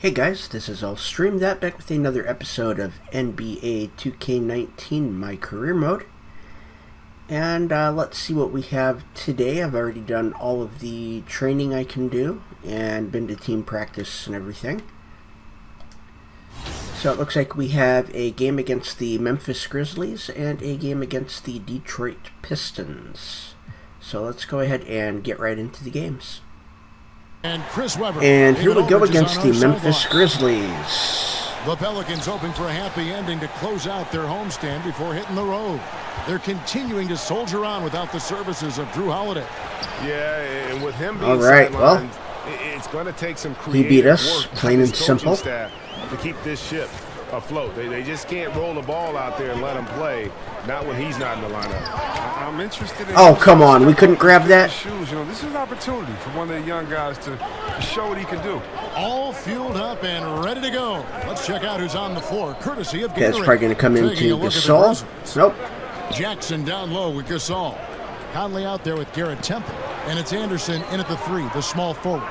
Hey guys, this is I'll Stream That back with another episode of NBA 2k19 MyCareer mode. And let's see what we have today. I've already done all of the training I can do and been to team practice and everything. So it looks like we have a game against the Memphis Grizzlies and a game against the Detroit Pistons. So let's go ahead and get right into the games. And here we go against the Memphis Grizzlies. The Pelicans hoping for a happy ending to close out their homestand before hitting the road. They're continuing to soldier on without the services of Drew Holiday. Yeah, and with him being all right, well, it's going to take some creative he beat us, work plain and simple, to keep this ship afloat. They just can't roll the ball out there and let him play. Not when he's not in the lineup. I'm interested in. Oh, come on. We couldn't grab that. Shoes. You know, this is an opportunity for one of the young guys to show what he can do. All fueled up and ready to go. Let's check out who's on the floor, courtesy of Gatorade. That's probably going to come into Gasol. Nope. Jackson down low with Gasol. Conley out there with Garrett Temple. And it's Anderson in at the three, the small forward.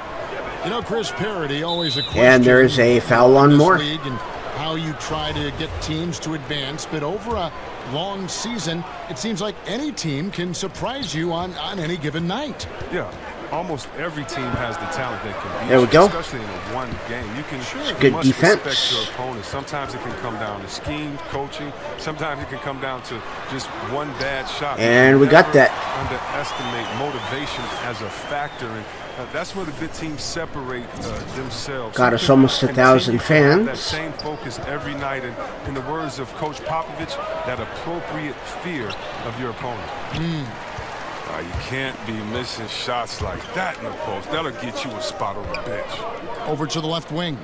You know, Chris Parody always a question. And there is a foul on Moore. And how you try to get teams to advance, but over a long season, it seems like any team can surprise you on any given night. Yeah, almost every team has the talent that can beat there we go. Especially in a one game. You can good defense. Respect your opponent. Sometimes it can come down to scheme, coaching. Sometimes it can come down to just one bad shot. And we got that. Underestimate motivation as a factor, and that's where the good teams separate themselves. Got us almost 1,000 fans. That same focus every night, and in the words of Coach Popovich, that appropriate fear of your opponent. You can't be missing shots like that in the post. That'll get you a spot on the bench. Over to the left wing.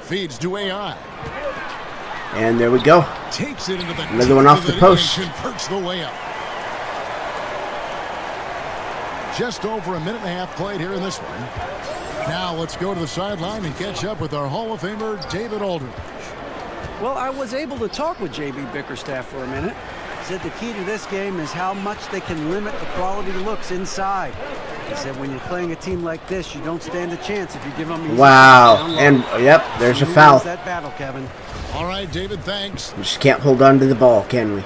Feeds to AI. And there we go. Takes it into the another one off the post. Converts the way up. Just over a minute and a half played here in this one. Now let's go to the sideline and catch up with our Hall of Famer, David Aldridge. Well, I was able to talk with J.B. Bickerstaff for a minute. Said the key to this game is how much they can limit the quality looks inside. He said when you're playing a team like this, you don't stand a chance if you give them. Wow, and yep, there's a foul. That battle, Kevin. All right, David, thanks. We just can't hold on to the ball, can we?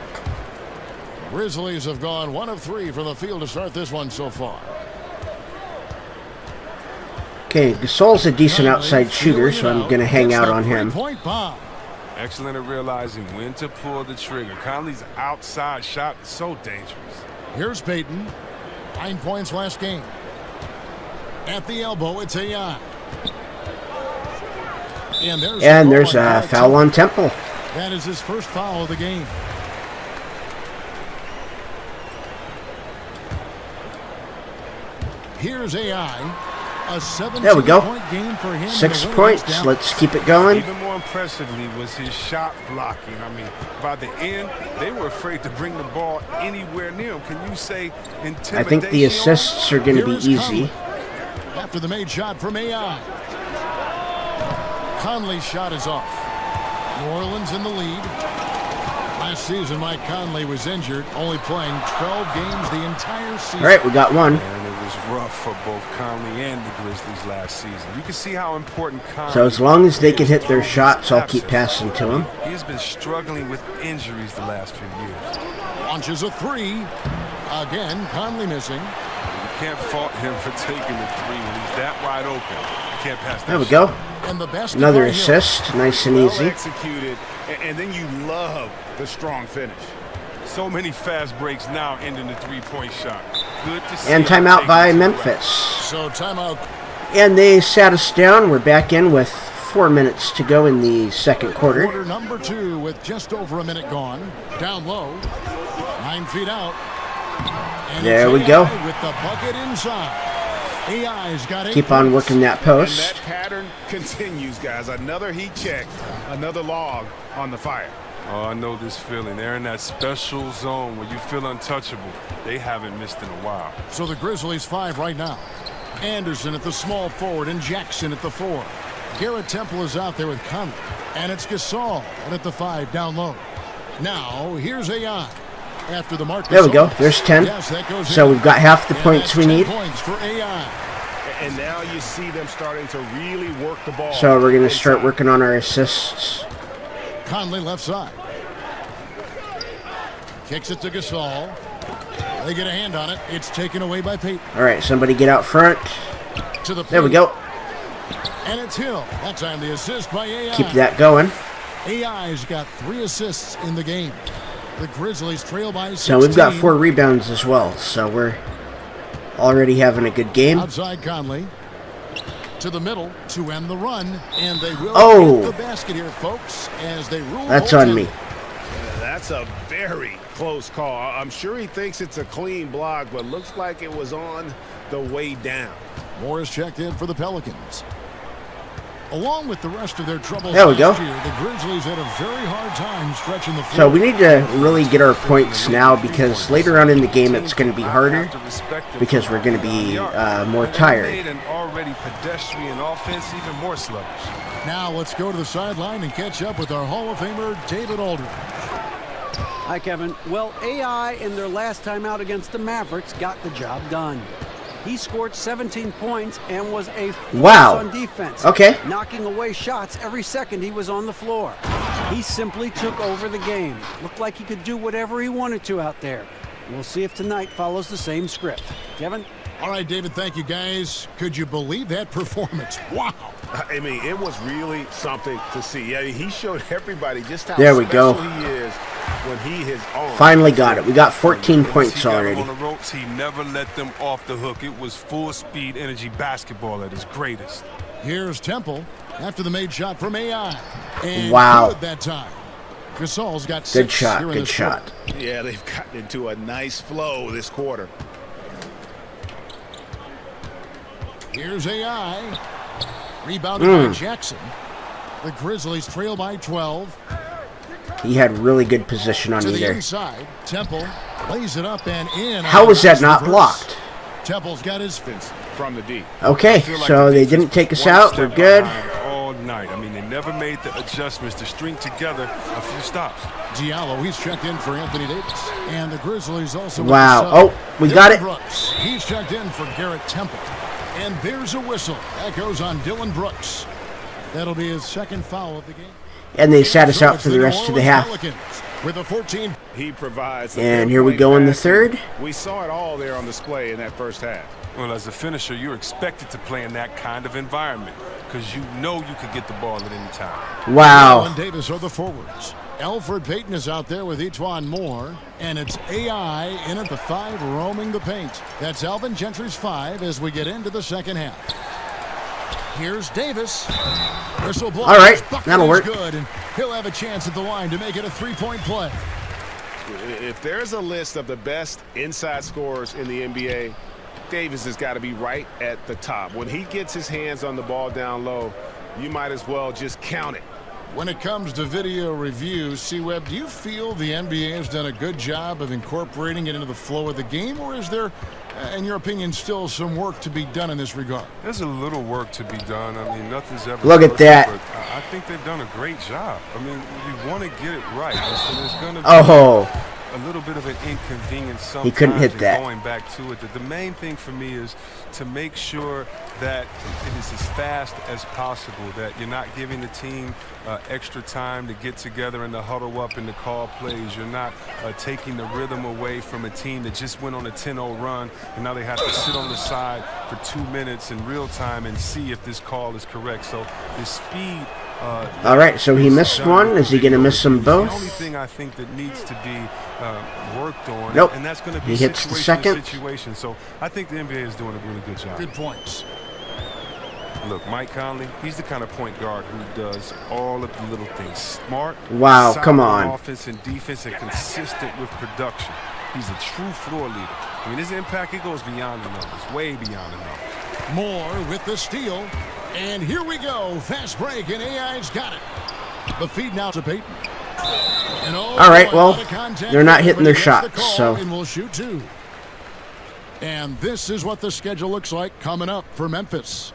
Grizzlies have gone 1 of 3 from the field to start this one so far. Okay, Gasol's a decent outside shooter, so I'm going to hang out on him. Excellent at realizing when to pull the trigger. Conley's outside shot is so dangerous. Here's Payton. 9 points last game. At the elbow, it's AI. And there's a foul on Temple. That is his first foul of the game. Here's AI. There we go. Game for him. 6 points. Let's keep it going. Even more impressively was his shot blocking. I mean, by the end, they were afraid to bring the ball anywhere near him. Can you say intimidation? I think the assists are going to be easy. After the made shot from AI. Conley's shot is off. New Orleans in the lead. Last season, Mike Conley was injured, only playing 12 games the entire season. All right, we got one. And it was rough for both Conley and the Grizzlies last season. You can see how important Conley. So as long as they can hit their shots, I'll keep passing to him. He's been struggling with injuries the last few years. Launches a 3. Again, Conley missing. You can't fault him for taking the 3 when he's that wide open. You can't pass that. There we go. And the best another assist, nice and easy. Well executed, and then you love the strong finish. So many fast breaks now ending the three-point shot. Good to see. And timeout by Memphis. So timeout. And they sat us down. We're back in with 4 minutes to go in the second quarter. Quarter number 2 with just over a minute gone. Down low. 9 feet out. And there we go. With the bucket inside. AI's got keep on working that post. And that pattern continues, guys. Another heat check. Another log on the fire. Oh, I know this feeling. They're in that special zone where you feel untouchable. They haven't missed in a while. So the Grizzlies 5 right now. Anderson at the small forward and Jackson at the 4. Garrett Temple is out there with Conley. And it's Gasol at the 5 down low. Now, here's AI. After the mark. There we go. There's 10. Yes, so we've got half the points we need. Points for AI. And now you see them starting to really work the ball. So we're going to start working on our assists. Conley left side. Kicks it to Gasol. They get a hand on it. It's taken away by Payton. All right, somebody get out front. There we go. And it's Hill. That time the assist by AI. Keep that going. AI's got 3 assists in the game. The Grizzlies trail by 16. So we've got 4 rebounds as well. So we're already having a good game. Outside Conley. To the middle to end the run. And they will hit the basket here, folks, as they rule. That's on me. That's a very close call. I'm sure he thinks it's a clean block, but looks like it was on the way down. Morris checked in for the Pelicans. Along with the rest of their troubles there we go. last year, the Grizzlies had a very hard time stretching the floor. So we need to really get our points now, because later on in the game it's going to be harder because we're going to be more tired. An already pedestrian offense, even more sluggish. Now let's go to the sideline and catch up with our Hall of Famer, David Aldridge. Hi, Kevin. Well, AI in their last time out against the Mavericks got the job done. He scored 17 points and was a force on defense, knocking away shots every second he was on the floor. He simply took over the game. Looked like he could do whatever he wanted to out there. We'll see if tonight follows the same script. Kevin? All right, David, thank you, guys. Could you believe that performance? Wow. I mean, it was really something to see. Yeah, he showed everybody just how special he is when he is on. Finally got it. We got 14 points already. On the ropes, he never let them off the hook. It was full speed energy basketball at its greatest. Here's Temple after the made shot from AI. And good that time. Gasol's got 6 good shot. here in Good this shot. quarter. Yeah, they've gotten into a nice flow this quarter. Here's AI. Rebounded by Jackson. The Grizzlies trail by 12. He had really good position on to me the there. Inside, Temple lays it up and in. How was that not blocked? Temple's got his fist from the deep. Okay, so they didn't take us out. We're good. All night. I mean, they never made the adjustments to string together a few stops. Diallo, he's checked in for Anthony Davis. And the Grizzlies also. Wow. Oh, we got it. Brooks. He's checked in for Garrett Temple. And there's a whistle. That goes on Dylan Brooks. That'll be his second foul of the game. And they sat us out for the rest of the half. With a 14. He provides. And here we go in the third. We saw it all there on display in that first half. Well, as a finisher, you're expected to play in that kind of environment because you know you could get the ball at any time. Wow. And Davis are the forwards. Alfred Payton is out there with Etuan Moore, and it's AI in at the 5 roaming the paint. That's Alvin Gentry's 5 as we get into the second half. Here's Davis. Whistle blows. All right, that'll work. Good, and he'll have a chance at the line to make it a 3-point play. If there's a list of the best inside scorers in the NBA, Davis has got to be right at the top. When he gets his hands on the ball down low, you might as well just count it. When it comes to video reviews, C-Web, do you feel the NBA has done a good job of incorporating it into the flow of the game, or is there, in your opinion, still some work to be done in this regard? There's a little work to be done. I mean, nothing's ever Look at that. But I think they've done a great job. I mean, we want to get it right. So there's going to be a little bit of an inconvenience sometimes. He couldn't hit that. Going back to it. The main thing for me is to make sure that it is as fast as possible, that you're not giving the team extra time to get together and to huddle up and to call plays. You're not taking the rhythm away from a team that just went on a 10-0 run, and now they have to sit on the side for 2 minutes in real time and see if this call is correct. So the speed. All right, so he missed one. Is he going to miss them both? The only thing I think that needs to be worked on, nope. And that's going to be he hits the second. Situation. So I think the NBA is doing a really good job. Good points. Look, Mike Conley, he's the kind of point guard who does all of the little things. Smart, wow, come on. Offense and defense, and consistent with production. He's a true floor leader. I mean, his impact, it goes beyond the numbers, way beyond the numbers. Moore with the steal. And here we go. Fast break, and AI's got it. The feed now to Payton. And all right, well, they're not hitting their shots, so. And we'll shoot 2. And this is what the schedule looks like coming up for Memphis.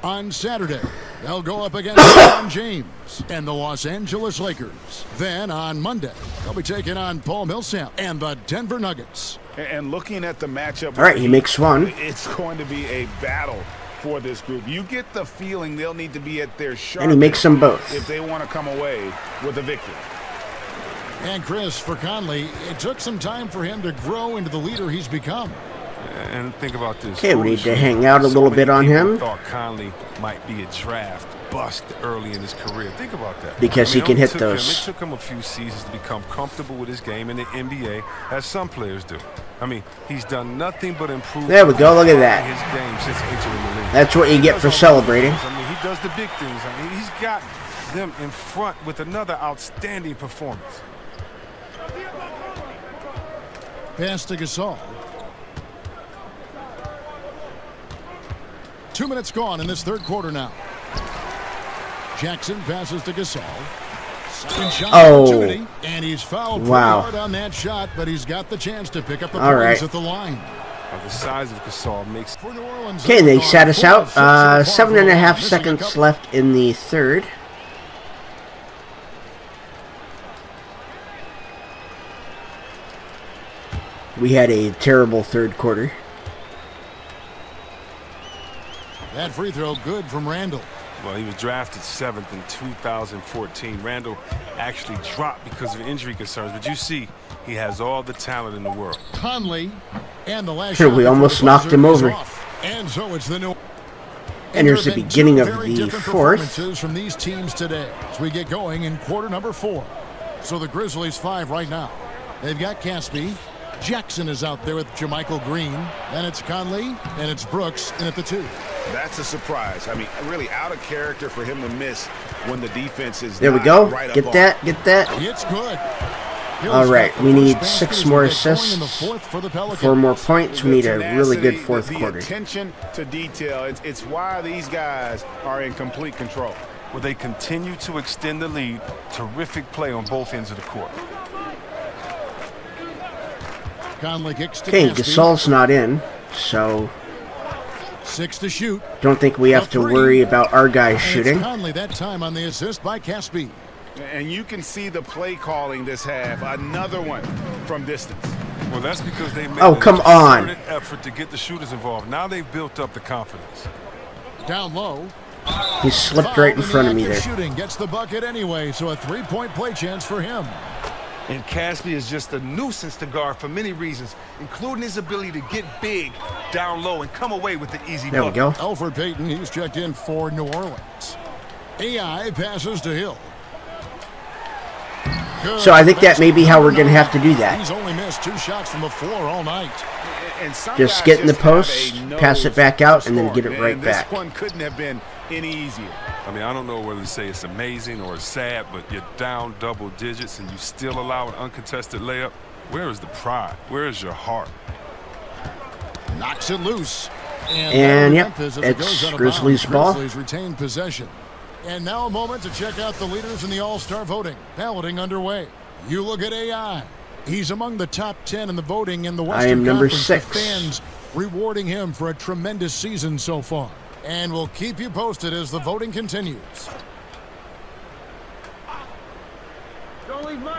On Saturday, they'll go up against LeBron James and the Los Angeles Lakers. Then on Monday, they'll be taking on Paul Millsap and the Denver Nuggets. And looking at the matchup. All right, he makes one. It's going to be a battle for this group. You get the feeling they'll need to be at their sharpest. And he makes them both. If they want to come away with a victory. And Chris, for Conley, it took some time for him to grow into the leader he's become. And think about this. Okay, we need to hang out a little bit on him. Thought Conley might be a draft bust early in his career. Think about that. Because he can hit those. It took him a few seasons to become comfortable with his game in the NBA, as some players do. I mean, he's done nothing but improve. There we go. Look at that. His game since entering the league. That's what you get for celebrating. I mean, he does the big things. I mean, he's got them in front with another outstanding performance. Pass to Gasol. 2 minutes gone in this third quarter now. Jackson passes to Gasol. Oh, and he's fouled pretty wow. hard on that shot, but he's got the chance to pick up the All points right. at the line. The size of Gasol makes For New Orleans. Okay, they sat us out. 7.5 seconds left in the third. We had a terrible third quarter. That free throw good from Randall. Well, he was drafted 7th in 2014. Randall actually dropped because of injury concerns, but you see, he has all the talent in the world. Conley, and the last Sure, shot we before almost the knocked buzzer him is over. off. And so it's the new. And here's the there have been beginning two of very the different fourth. performances from these teams today as we get going in quarter number 4. So the Grizzlies 5 right now. They've got Caspi. Jackson is out there with Jermichael Green. Then it's Conley, and it's Brooks in at the 2. That's a surprise. I mean, really out of character for him to miss when the defense is There we not go. right up Get on that. Get that. It's good. All right, we need 6 more In the assists, fourth for the Pelicans. 4 more points. We need a really good Tenacity, fourth the quarter. attention to detail. It's why these guys are in complete control. Well, they continue to extend the lead. Terrific play on both ends of the court. Conley kicks to Okay, Caspi. Gasol's not in, so 6 to shoot. don't think we have to worry about our guys And shooting. it's Conley that time on the assist by Caspi. And you can see the play calling this half. Another one from distance. Well, that's because they made Oh, come on. an effort to get the shooters involved. Now they've built up the confidence. Down low. He slipped right in front of me there. Shooting gets the bucket anyway, so a 3-point play chance for him. And Caspi is just a nuisance to guard for many reasons, including his ability to get big down low and come away with the easy There we bucket. go. Alfred Payton, he's checked in for New Orleans. AI passes to Hill. Good So I think that may be how we're going to have to do that. He's only missed 2 shots from the floor all night. And some Just guys get in the just have post, a pass it nose back out, for and then scoring. get it right And back. This one couldn't have been any easier. I mean, I don't know whether to say it's amazing or it's sad, but you're down double digits and you still allow an uncontested layup. Where is the pride? Where is your heart? Knocks it loose. And yep, Memphis as it it's goes out of Grizzlies bounds. ball. Grizzlies retain possession. And now a moment to check out the leaders in the All-Star voting. Balloting underway. You look at AI. He's among the top 10 in the voting in the Western I am number Conference. 6. The fans rewarding him for a tremendous season so far. And we'll keep you posted as the voting continues.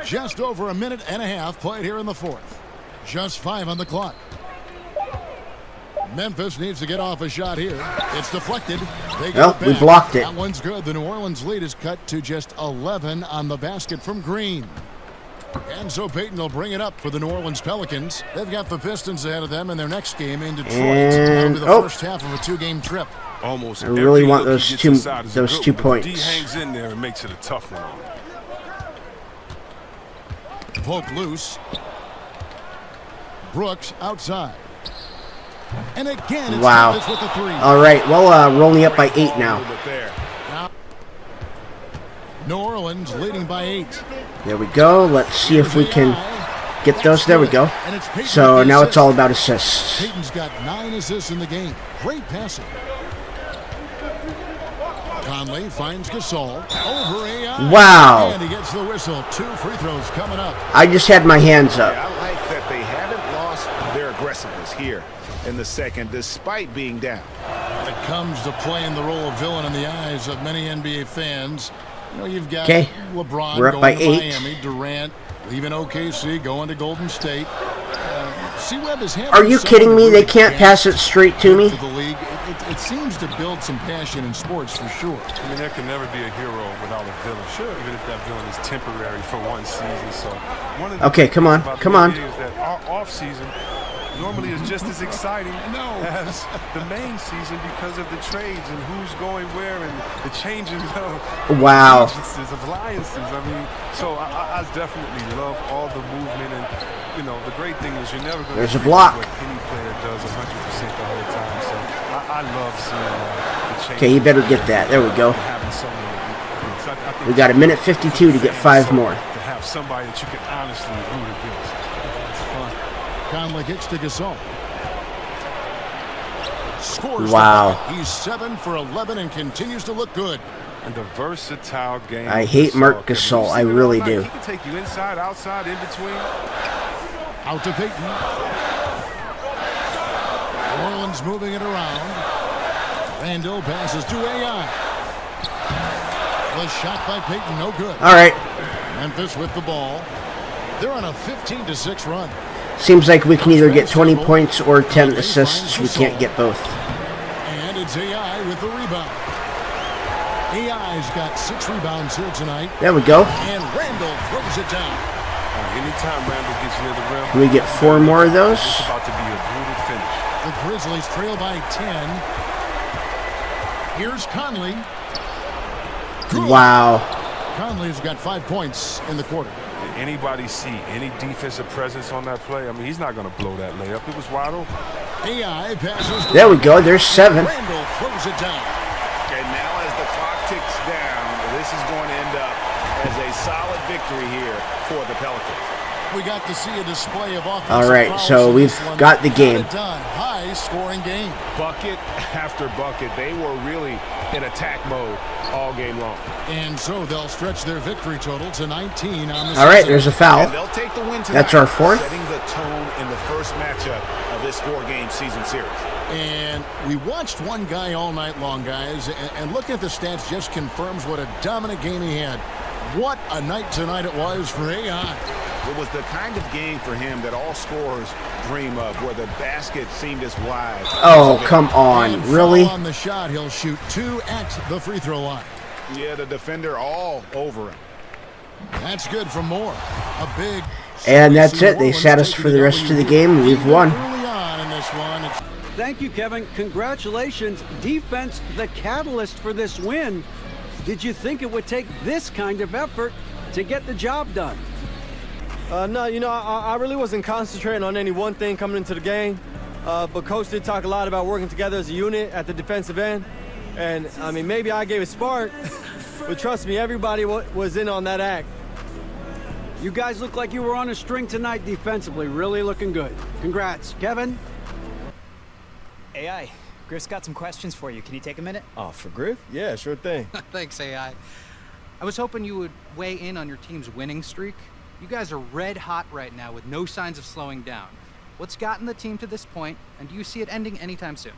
Just over a minute and a half played here in the fourth. Just 5 on the clock. Memphis needs to get off a shot here. It's deflected. They get Well, it we back. blocked it. That one's good. The New Orleans lead is cut to just 11 on the basket from Green. And so Payton will bring it up for the New Orleans Pelicans. They've got the Pistons ahead of them in their next game in Detroit. That'll be the first half of a 2-game trip. Almost I really every want look those he gets two- inside is a those good 2 one, but points. D hangs in there and makes it a tough one. Poke loose. Brooks outside. And again, it's Wow. Memphis with the 3. All right, well, we're only up by 8 now. New Orleans leading by 8. There we go. Let's see if we can get those. There we go. And it's Payton So with the now it's assist. all about assists. Payton's got 9 assists in the game. Great passing. Conley finds Gasol over AI. Wow. And he gets the whistle. 2 free throws coming up. I just had my hands up. I like that they haven't lost their aggressiveness here in the second, despite being down. When it comes to playing the role of villain in the eyes of many NBA fans, you know, you've got 'Kay. LeBron We're up going by to 8. Miami, Durant leaving OKC, going to Golden State. C-Webb is Are you kidding me? They can't pass it straight to me. The league. It seems to build some passion in sports for sure. I mean, there can never be a hero without a villain. Sure, even if that villain is temporary for one season. So, one of the Okay, come on, come on. Is that our off season normally is just as exciting as the main season because of the trades and who's going where and the changes of Wow. allegiances, of alliances. I mean, so I definitely love all the movement, and you know, the great thing is you're never going to. There's a block. What any player does 100% the whole time. So I love seeing the change. Okay, you better get that. There we go. We got a minute 52 to get 5 more. To have somebody that you can honestly root against. Conley kicks to Gasol. Scores. Wow. He's 7 for 11 and continues to look good. And the versatile game. I hate Marc Gasol. I really do. He can take you inside, outside, in between. Out to Payton. New Orleans moving it around. Randall passes to AI. The shot by Payton, no good. All right. Memphis with the ball. They're on a 15-6 run. Seems like we can either get 20 points or 10 assists. We can't get both. And it's AI with the rebound. AI's got 6 rebounds here tonight. There we go. And Randall throws it down. Anytime Randall gets near the rim, Can we get 4 more of those? it's about to be a brutal finish. The Grizzlies trail by 10. Here's Conley. Good. Wow. Conley's got 5 points in the quarter. Did anybody see any defensive presence on that play? I mean, he's not going to blow that layup. It was wide open. AI passes. There we go. There's 7. Randall throws it down. And now as the clock ticks down, this is going to end up as a solid victory here for the Pelicans. We got to see a display of offensive All right, prowess so in we've this one. got the game. Got it done. High-scoring game. Bucket after bucket. They were really in attack mode all game long. And so they'll stretch their victory total to 19 on the All right, season. there's a foul. And they'll take the win tonight. That's our 4th. Setting the tone in the first matchup of this 4-game season series. And we watched one guy all night long, guys, and looking at the stats just confirms what a dominant game he had. What a night tonight it was for AI. It was the kind of game for him that all scorers dream of, where the basket seemed as wide. Oh, come on. And Really? on the shot, he'll shoot 2 at the free throw line. Yeah, the defender all over him. That's good for Moore. A big. And that's it. They sat us for the rest of the game. We've won. Early on in this one. Thank you, Kevin. Congratulations. Defense, the catalyst for this win. Did you think it would take this kind of effort to get the job done? No, you know, I really wasn't concentrating on any one thing coming into the game. But Coach did talk a lot about working together as a unit at the defensive end. And, I mean, maybe I gave a spark, but trust me, everybody was in on that act. You guys look like you were on a string tonight defensively. Really looking good. Congrats. Kevin? AI, Griff's got some questions for you. Can you take a minute? Oh, for Griff? Yeah, sure thing. Thanks, AI. I was hoping you would weigh in on your team's winning streak. You guys are red hot right now with no signs of slowing down. What's gotten the team to this point, and do you see it ending anytime soon?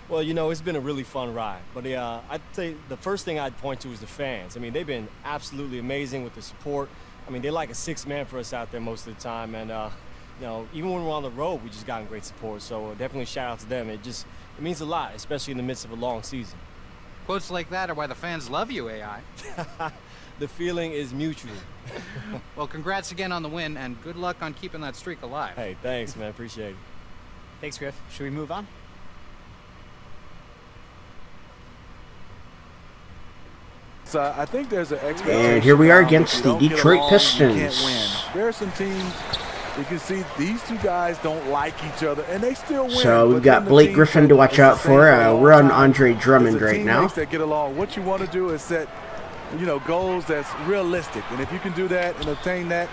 Well, you know, it's been a really fun ride. But I'd say the first thing I'd point to is the fans. I mean, they've been absolutely amazing with the support. I mean, they're like a 6th man for us out there most of the time. And, you know, even when we're on the road, we just gotten great support. So definitely shout out to them. It means a lot, especially in the midst of a long season. Quotes like that are why the fans love you, AI. The feeling is mutual. Well, congrats again on the win, and good luck on keeping that streak alive. Hey, thanks, man. Appreciate it. Thanks, Griff. Should we move on? So I think there's an expectation. And here we are against if you the don't get Detroit along, Pistons. You can't win. There are some teams you can see these two guys don't like each other, and they still win. So we've but got then the Blake teams Griffin that to watch it's the out same for. a long We're on time. Andre Drummond It's the right now. teammates that get along. What you want to do is set, you know, goals that's realistic, and if you can do that and obtain that,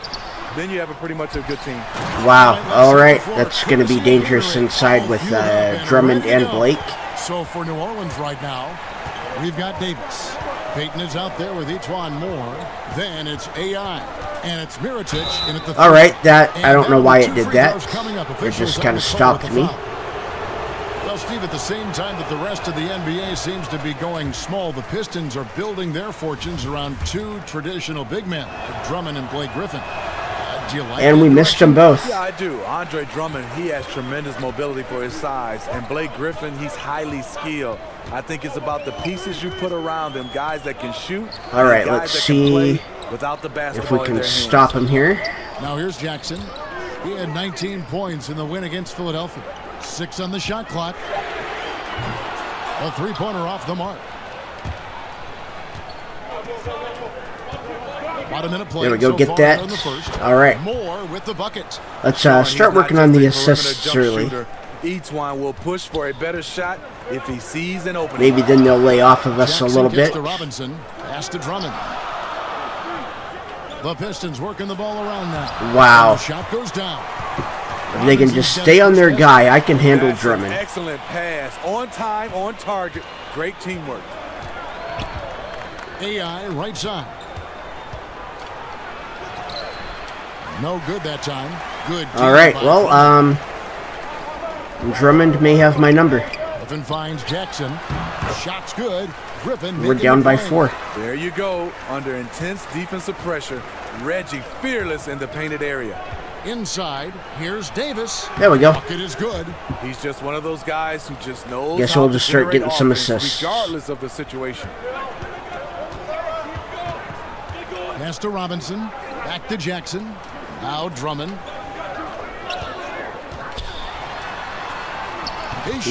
then you have pretty much a good team. Wow. All right. That's going to be dangerous inside with Drummond and Blake. So for New Orleans right now, we've got Davis. Payton is out there with Etuan Moore. Then it's AI. And it's Mirotic in at the All right. That and I don't know then why with it 2 did free that. throws coming up. It Officials just kind of have to call stopped with me. the foul. Well, Steve, at the same time that the rest of the NBA seems to be going small, the Pistons are building their fortunes around two traditional big men, Drummond and Blake Griffin. Do you like And we missed them both. Yeah, I do. Andre Drummond, he has tremendous mobility for his size. And Blake Griffin, he's highly skilled. I think it's about the pieces you put around them, guys that can shoot. All right, let's see without the if basketball we in can their stop him here. Now here's Jackson. He had 19 points in the win against Philadelphia. 6 on the shot clock. A three-pointer off the mark. About a minute play. There we go, so get far that. in the first. All right. More with the bucket. Let's start working on the assists early. Each one will push for a better shot if he sees an opening. Maybe then they'll lay off of us Jackson a little gets bit. to Robinson. Pass to Drummond. The Pistons working the ball around now. Wow. And the shot goes down. If they can just stay on their guy, I can handle Drummond. Excellent pass. On time, on target. Great teamwork. AI right side. No good that time. Good. All right, well, Drummond may have my number. Griffin finds Jackson. Shot's good. Griffin. We're down by 4. There you go. Under intense defensive pressure, Reggie fearless in the painted area. Inside, here's Davis. There we go. Bucket is good. He's just one of those guys who just knows. Guess how we'll to just start generate getting some offense assists. regardless of the situation. Pass to Robinson. Back to Jackson. Now Drummond.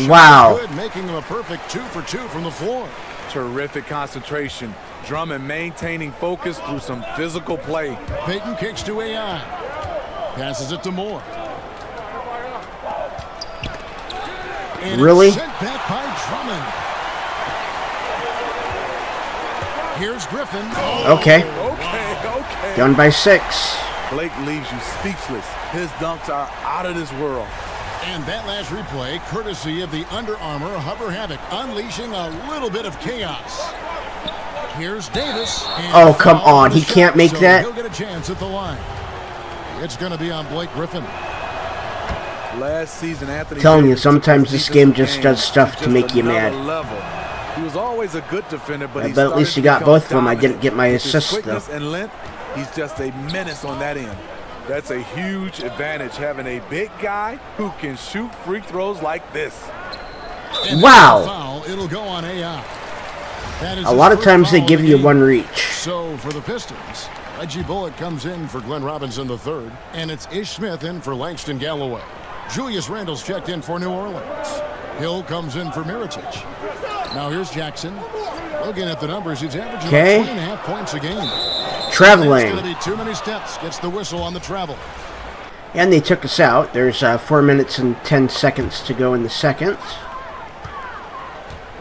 Wow. Good, making him a perfect 2 for 2 from the floor. Terrific concentration. Drummond maintaining focus through some physical play. Payton kicks to AI. Passes it to Moore. And Really? Sent back by Drummond. Here's Griffin. Okay. Okay. Down by 6. Blake leaves you speechless. His dunks are out of this world. And that last replay, courtesy of the Under Armour Hover Havoc, unleashing a little bit of chaos. Here's Davis. Oh, come on. He can't make that? He'll get a chance at the line. It's going to be on Blake Griffin. Last season, Anthony. Telling you, sometimes this game just does stuff to make you mad. He was always a good defender, but But at least you got both of them. I didn't get my assist, though. Quickness and length, he's just a menace on that end. That's a huge advantage, having a big guy who can shoot free throws like this. And wow. Foul, it'll go on AI. A lot of times they give you one reach. So for the Pistons, Reggie Bullock comes in for Glenn Robinson III, and it's Ish Smith in for Langston Galloway. Julius Randle's checked in for New Orleans. Hill comes in for Mirotic. Now here's Jackson. Looking at the numbers, he's averaging 20.5 points a game. Traveling. It's going to be too many steps. Gets the whistle on the travel. And they took us out. There's 4 minutes and 10 seconds to go in the second.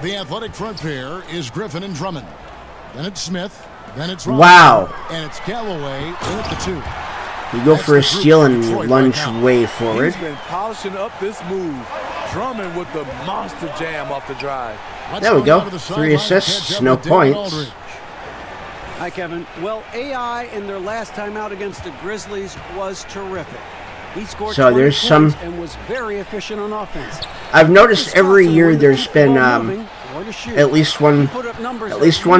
The athletic front pair is Griffin and Drummond. Then it's Smith. Then it's Robinson. Wow. And it's Galloway in at the 2. You go for a steal and lunge way forward. He's been polishing up this move. Drummond with the monster jam off the drive. There we go. 3 assists, no points. Hi, Kevin. Well, AI in their last time out against the Grizzlies was terrific. He scored So there's 20 some. points and was very efficient on offense. I've noticed every year there's been at least one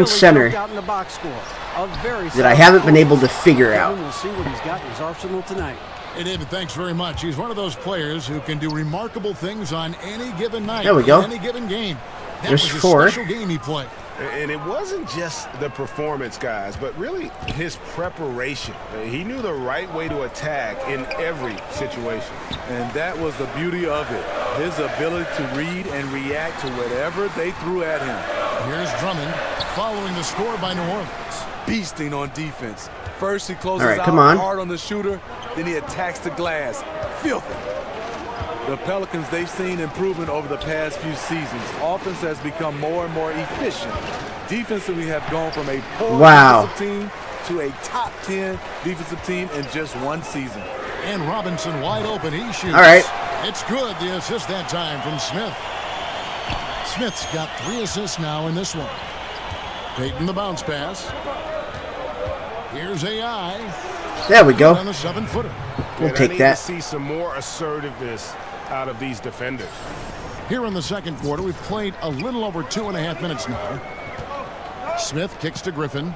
center that I haven't been able to figure out. We'll see what he's got in his arsenal tonight. Hey, David, thanks very much. He's one of those players who can do remarkable things on any given night. There we go. Any given game. That There's was a 4. special game he played. And it wasn't just the performance, guys, but really his preparation. He knew the right way to attack in every situation. And that was the beauty of it. His ability to read and react to whatever they threw at him. Here's Drummond following the score by New Orleans. Beasting on defense. First he closes All right, out come on. hard on the shooter, then he attacks the glass. Filthy. The Pelicans, they've seen improvement over the past few seasons. Offense has become more and more efficient. Defensively have gone from a poor defensive team to a top 10 defensive team in just one season. And Robinson wide open. He shoots. All right. It's good. The assist that time from Smith. Smith's got 3 assists now in this one. Payton the bounce pass. Here's AI. There we go. On a 7-footer. We'll And take I need that. to see some more assertiveness out of these defenders. Here in the second quarter, we've played a little over 2.5 minutes now. Smith kicks to Griffin.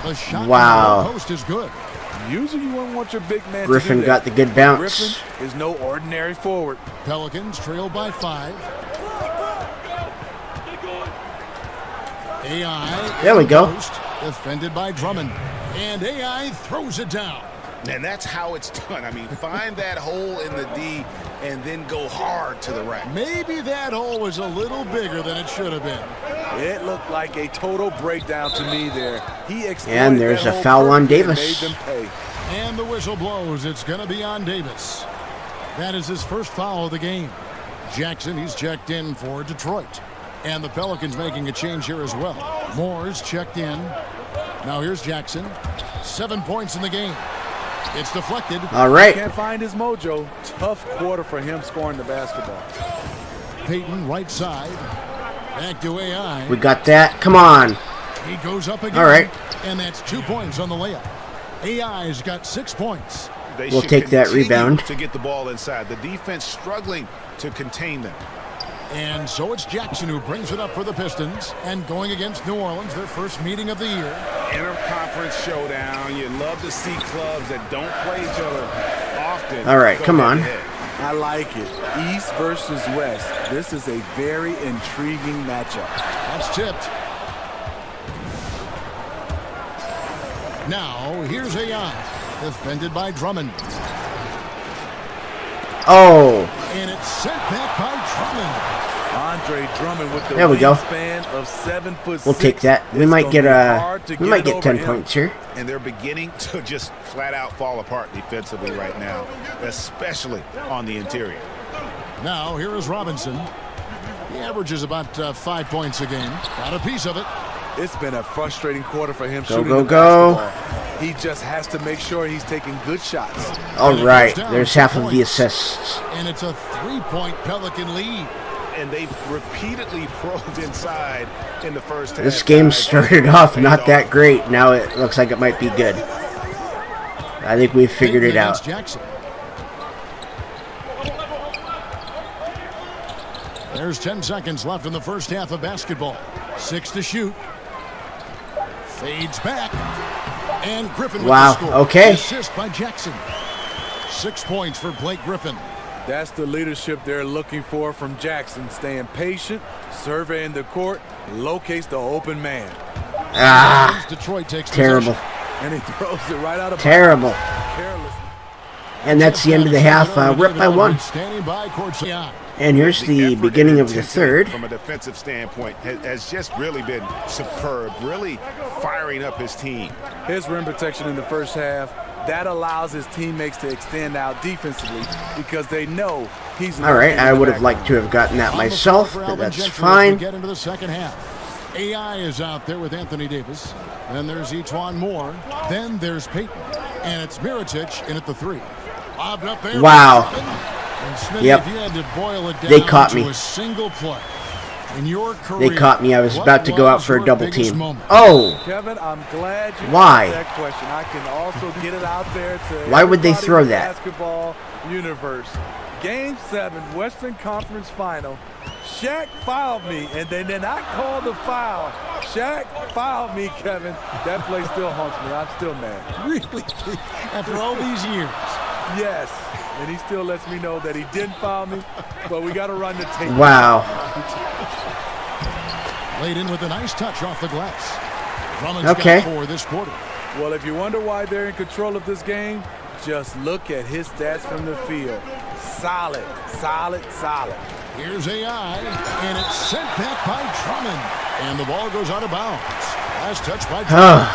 The shot Wow. from the post is good. Usually you wouldn't want your big man Griffin to do got that. the good bounce. Griffin is no ordinary forward. Pelicans trail by 5. AI. There we go. Post, defended by Drummond. And AI throws it down. And that's how it's done. I mean, find that hole in the D and then go hard to the rack. Maybe that hole was a little bigger than it should have been. It looked like a total breakdown to me there. He exploited And there's that a hole foul on perfectly and Davis. made them pay. And the whistle blows. It's going to be on Davis. That is his first foul of the game. Jackson, he's checked in for Detroit. And the Pelicans making a change here as well. Moore's checked in. Now here's Jackson. 7 points in the game. It's deflected. All right. Can't find his mojo. Tough quarter for him scoring the basketball. Peyton right side. Back to AI. We got that. Come on. He goes up again. All right. And that's 2 points on the layup. AI's got 6 points. They We'll should take that continue rebound. to get the ball inside. The defense struggling to contain them. And so it's Jackson who brings it up for the Pistons. And going against New Orleans, their first meeting of the year. Interconference showdown. You love to see clubs that don't play each other often. All right, go come on. head-to-head. I like it. East versus West. This is a very intriguing matchup. That's tipped. Now, here's AI. Defended by Drummond. Oh. And it's sent back by Drummond. Andre Drummond with the There we go. wingspan of 7'6". We'll take that. We It's might gonna get be hard to we might get over 10 him. points here. And they're beginning to just flat out fall apart defensively right now, especially on the interior. Now, here is Robinson. He averages about 5 points a game. Got a piece of it. It's been a frustrating quarter for him Go, shooting go, the go. basketball. He just has to make sure he's taking good shots. All right. down There's 2 half of the points. assists. And it's a 3-point Pelican lead. And they've repeatedly probed inside in the first half. This game Guys, started off not that great. Now it looks like it might be good. I think we've figured it out. Jackson. There's 10 seconds left in the first half of basketball. 6 to shoot. Fades back. And Griffin with Wow, the score. okay. Assist by Jackson. 6 points for Blake Griffin. That's the leadership they're looking for from Jackson. Staying patient, surveying the court, locates the open man. Ah. Detroit takes Terrible. possession. And he throws it right out of Terrible. bounds. Careless. And that's the end of the half. We're up by 1. Standing by courtside. And here's the effort beginning and of the intensity third. From a defensive standpoint, has just really been superb, really firing up his team. His rim protection in the first half, that allows his teammates to extend out defensively because they know he's All right, lurking I in the would have liked to have gotten that myself, but that's fine. Get into the second half. AI is out there with Anthony Davis. Then there's Etuan Moore. Then there's Peyton. And it's Mirotic in at the 3. Lobbed up there. Wow. And Smith, Yep. if you had to boil it down They caught to me. a single play in your career, They caught me. I was what about to go out was for a your double biggest team. moment? Oh. Kevin, I'm glad you Why? asked that question. I can also get it out there to Why would they everybody throw in the that? basketball universe. Game 7, Western Conference Final. Shaq fouled me, and they did not call the foul. Shaq fouled me, Kevin. That play still haunts me. I'm still mad. Really? After all these years? Yes, and he still lets me know that he didn't foul me, but we got to run the tape. Wow. Laid in with a nice touch off the glass. Drummond's Okay. got 4 this quarter. Well, if you wonder why they're in control of this game, just look at his stats from the field. Solid, solid, solid. Here's AI, and it's sent back by Drummond. And the ball goes out of bounds. Last touch by Drummond.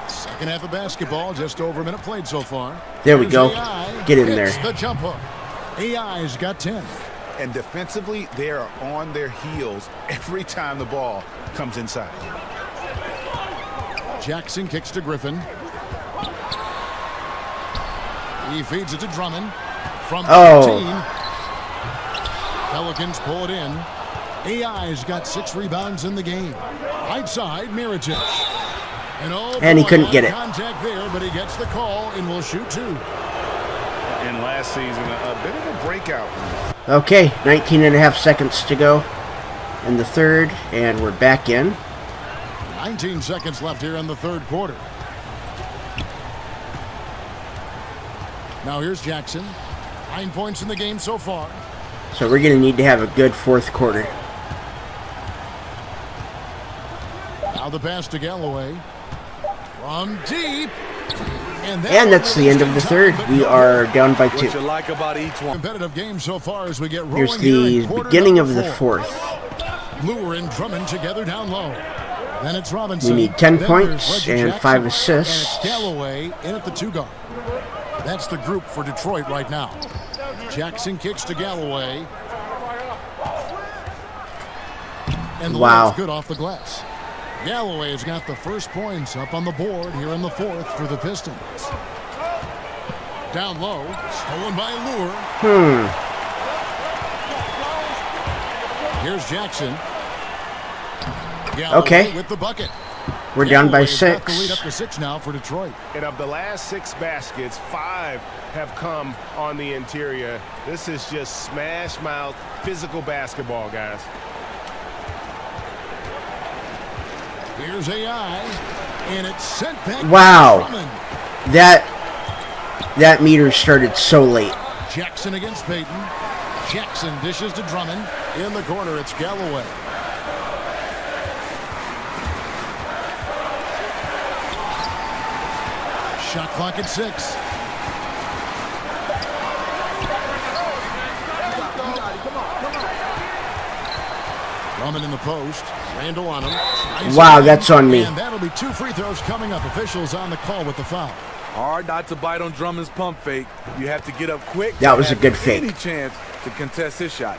Second half of basketball, just over a minute played so far. There we Here's go. AI, Get in hits there. the jump hook. AI's got 10. And defensively, they are on their heels every time the ball comes inside. Jackson kicks to Griffin. He feeds it to Drummond. From 13. Pelicans pull it in. AI's got 6 rebounds in the game. Right side, Mirotic. And he couldn't get it. Contact there, but he gets the call and will shoot 2. And last season, a bit of a breakout. Okay, 19.5 seconds to go in the third, and we're back in. 19 seconds left here in the third quarter. Now here's Jackson. 9 points in the game so far. So we're going to need to have a good fourth quarter. Now the pass to Galloway. From deep. And that's the end of the third. We are down by 2. What you like about each one. Competitive game so far as we get rolling. Here's the beginning of the 4th. Lure and Drummond together down low. Then it's Robinson. We need 10 Then points there's and Jackson. 5 And assists. it's Galloway in at the 2 guard. That's the group for Detroit right now. Jackson kicks to Galloway. And the Wow. good off the glass. Galloway has got the first points up on the board here in the 4th for the Pistons. Down low, stolen by Lure. Here's Jackson. Galloway Okay. with the bucket. We're down by Galloway's got the lead 6. up to 6 now for Detroit. And of the last 6 baskets, 5 have come on the interior. This is just smash mouth physical basketball, guys. Here's AI, and it's sent back. Wow. To Drummond. That meter started so late. Jackson against Payton. Jackson dishes to Drummond. In the corner, it's Galloway. Shot clock at 6. Drummond in the post. Randall on him. Nice Wow, line. that's on me. And that'll be 2 free throws coming up. Officials on the call with the foul. Hard not to bite on Drummond's pump fake. You have to get up quick. That to was a have good fake. Any chance to contest his shot.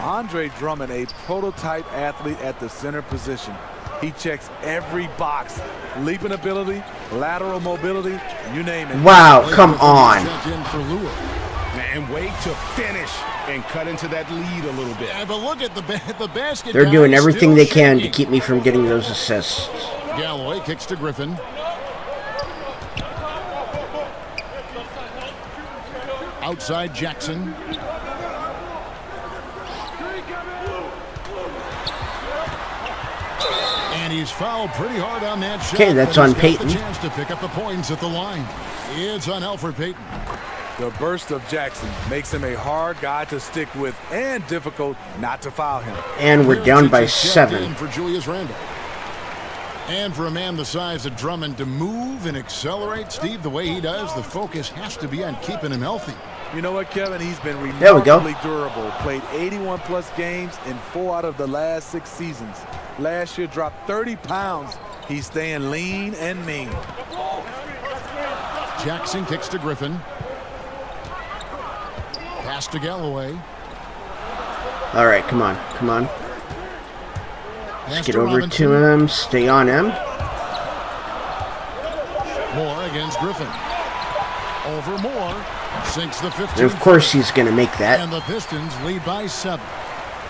Andre Drummond, a prototype athlete at the center position. He checks every box. Leaping ability, lateral mobility, you name it. Wow, come on. Check in for Lure. And wait to finish and cut into that lead a little bit. Yeah, but look at the basket. They're guys doing everything still they can to shaking. keep me from getting those assists. Galloway kicks to Griffin. Outside Jackson. And he's fouled pretty hard on that shot. Okay, that's but on he's got Payton. the chance to pick up the points at the line. It's on Alfred Payton. The burst of Jackson makes him a hard guy to stick with and difficult not to foul him. And we're down by Mirotic is checked 7. in for Julius Randle. And for a man the size of Drummond to move and accelerate, Steve, the way he does, the focus has to be on keeping him healthy. You know what, Kevin? He's been There we go. remarkably durable. Played 81-plus games in 4 out of the last 6 seasons. Last year dropped 30 pounds. He's staying lean and mean. Jackson kicks to Griffin. Pass to Galloway. All right, come on, come on. Pass Let's get to over Robinson. to him, stay on him. Moore against Griffin. Over Moore. Sinks the 15. And of course he's going to make that. And the Pistons lead by 7.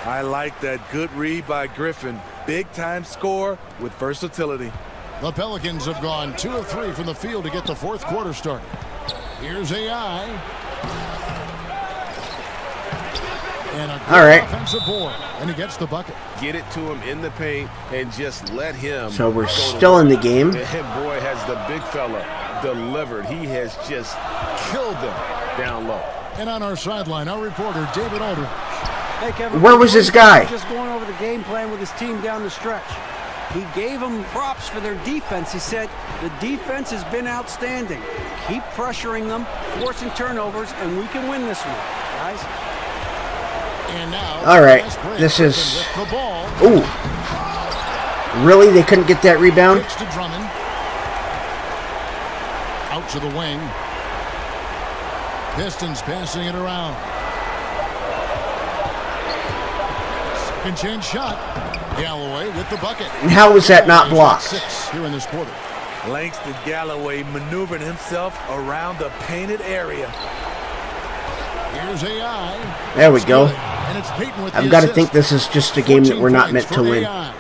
I like that good read by Griffin. Big-time score with versatility. The Pelicans have gone 2 of 3 from the field to get the 4th quarter started. Here's AI. And a good All right. offensive board. And he gets the bucket. Get it to him in the paint and just let him. So we're go to still work. in the game. And boy, has the big fella delivered. He has just killed them down low. And on our sideline, our reporter, David Aldridge. Hey, Kevin, Where was this guy? Just going over the game plan with his team down the stretch. He gave them props for their defense. He said the defense has been outstanding. Keep pressuring them, forcing turnovers, and we can win this one, guys. And now, All right, fast break. this Griffin is- with the ball. Ooh. Really? They couldn't get that rebound? Kicks to Drummond. Out to the wing. Pistons passing it around. Second chance shot. Galloway with the bucket. And how was that not Galloway's blocked? got 6 here in this quarter. Langston Galloway maneuvering himself around the painted area. Here's AI. There we go. And it's Payton with I've the got to assist. think this is just a game that we're not meant to win. AI.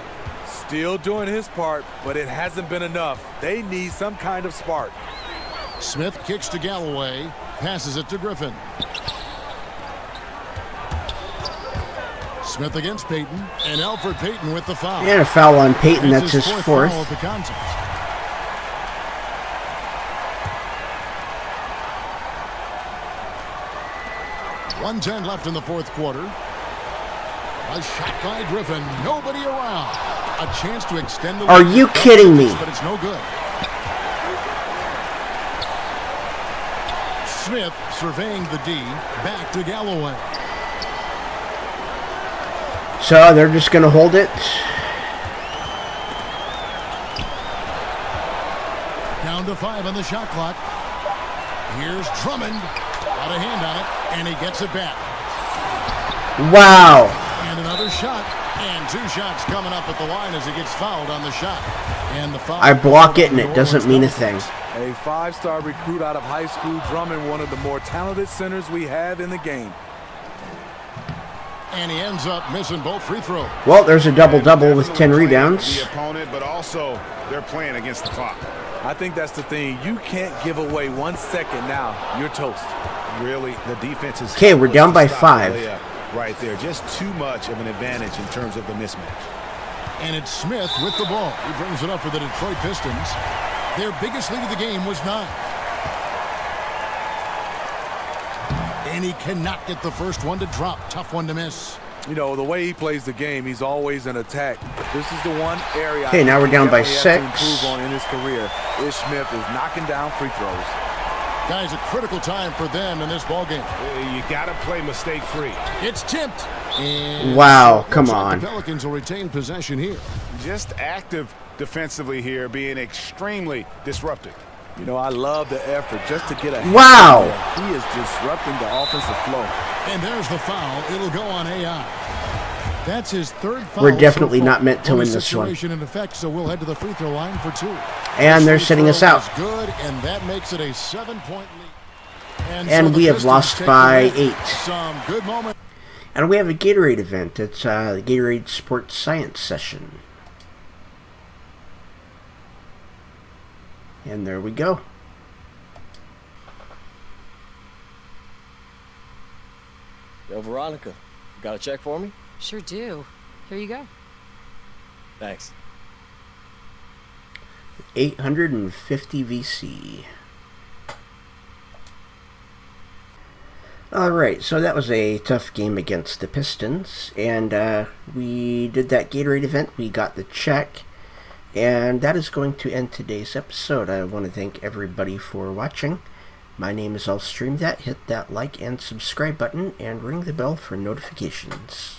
Still doing his part, but it hasn't been enough. They need some kind of spark. Smith kicks to Galloway, passes it to Griffin. Smith against Payton, and Alfred Payton with the foul. And a foul on Payton, that's his fourth. Foul of the contest. .110 left in the fourth quarter. A shot by Griffin, nobody around. A chance to extend the lead. Are you kidding me? But it's no good. Smith surveying the D, back to Galloway. So they're just going to hold it. Down to 5 on the shot clock. Here's Drummond. Got a hand on it, and he gets it back. Wow. And another shot. And 2 shots coming up at the line as he gets fouled on the shot. And the foul. I block it, and it doesn't mean a thing. A 5-star recruit out of high school, Drummond, one of the more talented centers we have in the game. And he ends up missing both free throws. Well, there's a double-double with 10 rebounds. The opponent, but also they're playing against the clock. I think that's the thing. You can't give away 1 second now. You're toast. Really, the defense is... Okay, we're down by 5. Right there. Just too much of an advantage in terms of the mismatch. And it's Smith with the ball. He brings it up for the Detroit Pistons. Their biggest lead of the game was 9. And he cannot get the first one to drop. Tough one to miss. You know, the way he plays the game, he's always in attack. This is the one area Okay, now we're down by 6. To improve on in his career. Ish Smith is knocking down free throws. Guys, a critical time for them in this ballgame. You got to play mistake-free. It's tipped. And wow, come on. The Pelicans will retain possession here. Just active defensively here, being extremely disruptive. You know, I love the effort just to get a... Wow. He is disrupting the offensive flow. And there's the foul. It'll go on AI. That's his third foul. We're definitely not meant to win this one. In effect, so we'll head to the free throw line for 2. And they're sitting us out. Good, and that makes it a 7-point lead. And we have lost by 8. Some good moment. And we have a Gatorade event. It's the Gatorade Sports Science session. And there we go. Yo, Veronica, got a check for me? Sure do. Here you go. Thanks. 850 VC. Alright, so that was a tough game against the Pistons. And we did that Gatorade event. We got the check. And that is going to end today's episode. I want to thank everybody for watching. My name is I'll Stream That. Hit that like and subscribe button and ring the bell for notifications.